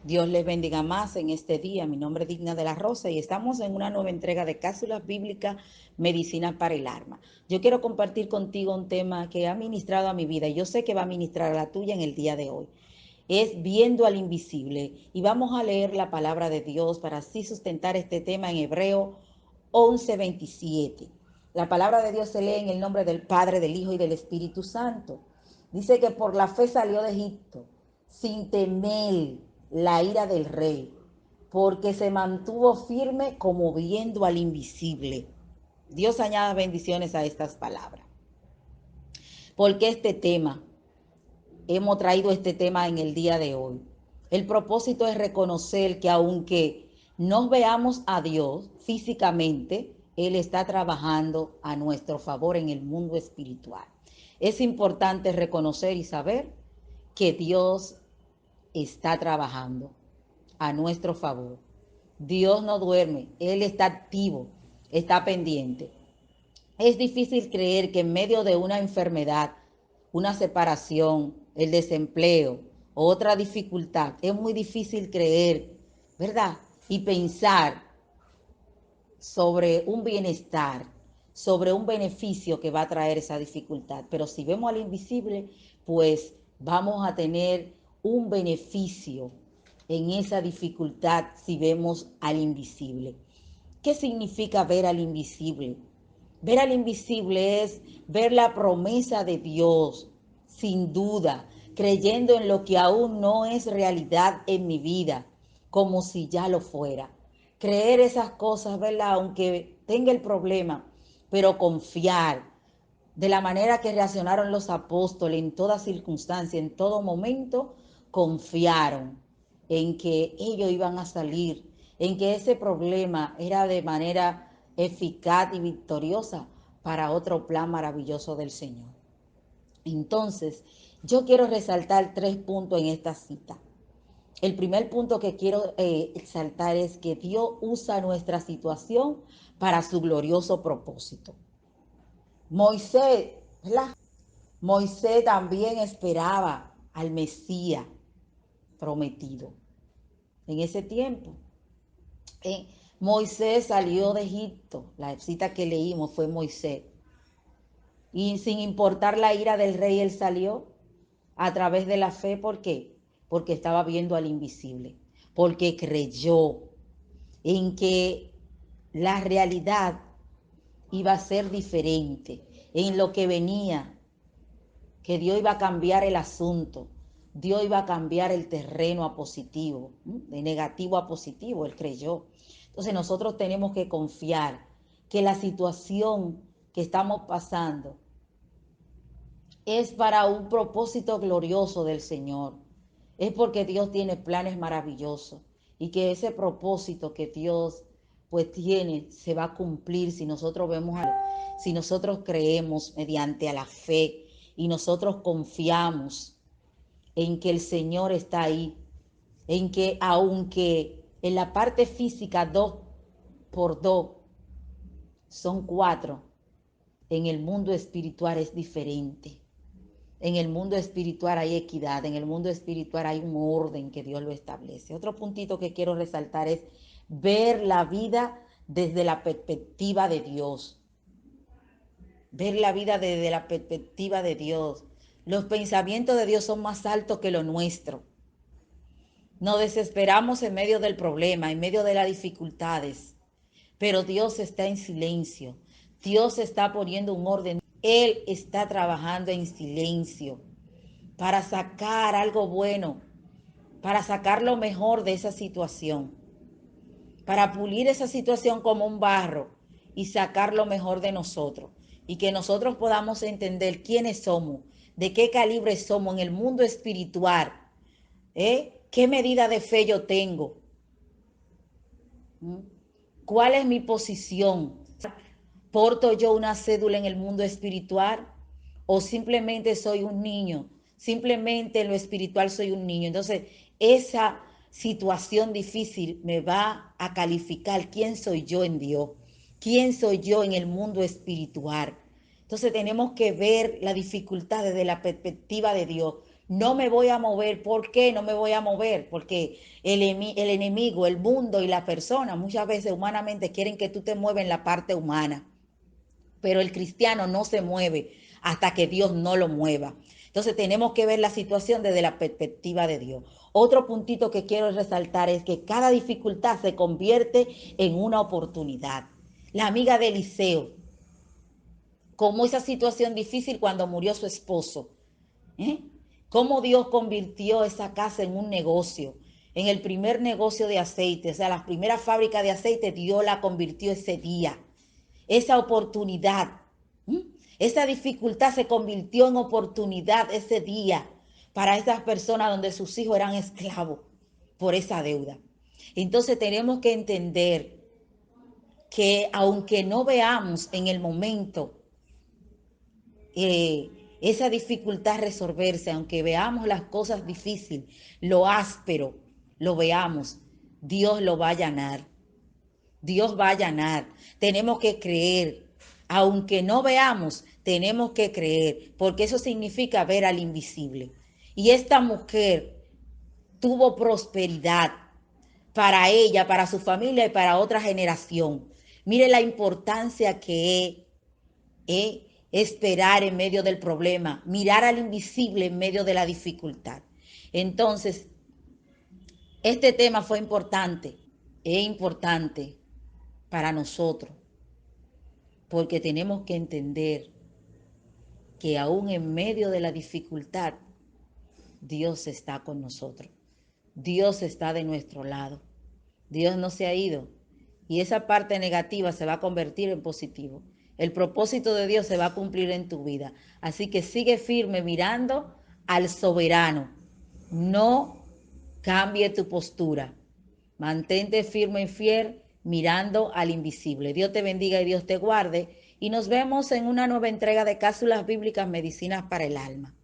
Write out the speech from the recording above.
Dios les bendiga más en este día. Mi nombre es Digna de la Rosa y estamos en una nueva entrega de Cápsulas Bíblicas, Medicina para el Alma. Yo quiero compartir contigo un tema que ha ministrado a mi vida y yo sé que va a ministrar a la tuya en el día de hoy. Es viendo al invisible y vamos a leer la palabra de Dios para así sustentar este tema en Hebreo 11:27. La palabra de Dios se lee en el nombre del Padre, del Hijo y del Espíritu Santo. Dice que por la fe salió de Egipto sin temer la ira del rey, porque se mantuvo firme como viendo al invisible. Dios añada bendiciones a estas palabras. Porque este tema, hemos traído este tema en el día de hoy. El propósito es reconocer que aunque no veamos a Dios físicamente, Él está trabajando a nuestro favor en el mundo espiritual. Es importante reconocer y saber que Dios está trabajando a nuestro favor. Dios no duerme, Él está activo, está pendiente. Es difícil creer que en medio de una enfermedad, una separación, el desempleo o otra dificultad, es muy difícil creer, ¿verdad? Y pensar sobre un bienestar, sobre un beneficio que va a traer esa dificultad. Pero si vemos al invisible, pues vamos a tener un beneficio en esa dificultad si vemos al invisible. ¿Qué significa ver al invisible? Ver al invisible es ver la promesa de Dios, sin duda, creyendo en lo que aún no es realidad en mi vida, como si ya lo fuera. Creer esas cosas, ¿verdad? Aunque tenga el problema, pero confiar de la manera que reaccionaron los apóstoles en toda circunstancia, en todo momento, confiaron en que ellos iban a salir, en que ese problema era de manera eficaz y victoriosa para otro plan maravilloso del Señor. Entonces, yo quiero resaltar 3 puntos en esta cita. El primer punto que quiero exaltar es que Dios usa nuestra situación para su glorioso propósito. Moisés, ¿verdad? Moisés también esperaba al Mesías prometido. En ese tiempo, Moisés salió de Egipto. La cita que leímos fue Moisés. Y sin importar la ira del rey, él salió a través de la fe. ¿Por qué? Porque estaba viendo al invisible. Porque creyó en que la realidad iba a ser diferente. En lo que venía, que Dios iba a cambiar el asunto, Dios iba a cambiar el terreno a positivo, de negativo a positivo, él creyó. Entonces nosotros tenemos que confiar que la situación que estamos pasando es para un propósito glorioso del Señor. Es porque Dios tiene planes maravillosos y que ese propósito que Dios pues tiene se va a cumplir si nosotros vemos, si nosotros creemos mediante a la fe y nosotros confiamos en que el Señor está ahí, en que aunque en la parte física 2 por 2 son 4, en el mundo espiritual es diferente. En el mundo espiritual hay equidad, en el mundo espiritual hay un orden que Dios lo establece. Otro puntito que quiero resaltar es ver la vida desde la perspectiva de Dios. Ver la vida desde la perspectiva de Dios. Los pensamientos de Dios son más altos que los nuestros. Nos desesperamos en medio del problema, en medio de las dificultades, pero Dios está en silencio. Dios está poniendo un orden. Él está trabajando en silencio para sacar algo bueno, para sacar lo mejor de esa situación, para pulir esa situación como un barro y sacar lo mejor de nosotros. Y que nosotros podamos entender quiénes somos, de qué calibre somos en el mundo espiritual, qué medida de fe yo tengo, cuál es mi posición. ¿Porto yo una cédula en el mundo espiritual o simplemente soy un niño? Simplemente en lo espiritual soy un niño. Entonces, esa situación difícil me va a calificar quién soy yo en Dios, quién soy yo en el mundo espiritual. Entonces, tenemos que ver la dificultad desde la perspectiva de Dios, No me voy a mover. ¿Por qué no me voy a mover? Porque el enemigo, el mundo y la persona muchas veces humanamente quieren que tú te muevas en la parte humana, pero el cristiano no se mueve hasta que Dios no lo mueva. Entonces tenemos que ver la situación desde la perspectiva de Dios. Otro puntito que quiero resaltar es que cada dificultad se convierte en una oportunidad. La amiga de Eliseo, como esa situación difícil cuando murió su esposo, ¿eh? Cómo Dios convirtió esa casa en un negocio, en el primer negocio de aceite, o sea, la primera fábrica de aceite, Dios la convirtió ese día. Esa oportunidad, ¿eh? Esa dificultad se convirtió en oportunidad ese día para esas personas donde sus hijos eran esclavos por esa deuda. Entonces tenemos que entender que aunque no veamos en el momento esa dificultad resolverse, aunque veamos las cosas difíciles, lo áspero, lo veamos, Dios lo va a allanar. Dios va a allanar. Tenemos que creer. Aunque no veamos, tenemos que creer, porque eso significa ver al invisible. Y esta mujer tuvo prosperidad para ella, para su familia y para otra generación. Mire la importancia que es esperar en medio del problema, mirar al invisible en medio de la dificultad. Entonces, este tema fue importante, es importante para nosotros, porque tenemos que entender que aún en medio de la dificultad, Dios está con nosotros. Dios está de nuestro lado. Dios no se ha ido. Y esa parte negativa se va a convertir en positivo. El propósito de Dios se va a cumplir en tu vida. Así que sigue firme mirando al soberano. No cambie tu postura. Mantente firme y fiel mirando al invisible. Dios te bendiga y Dios te guarde. Y nos vemos en una nueva entrega de Cápsulas Bíblicas Medicinas para el Alma.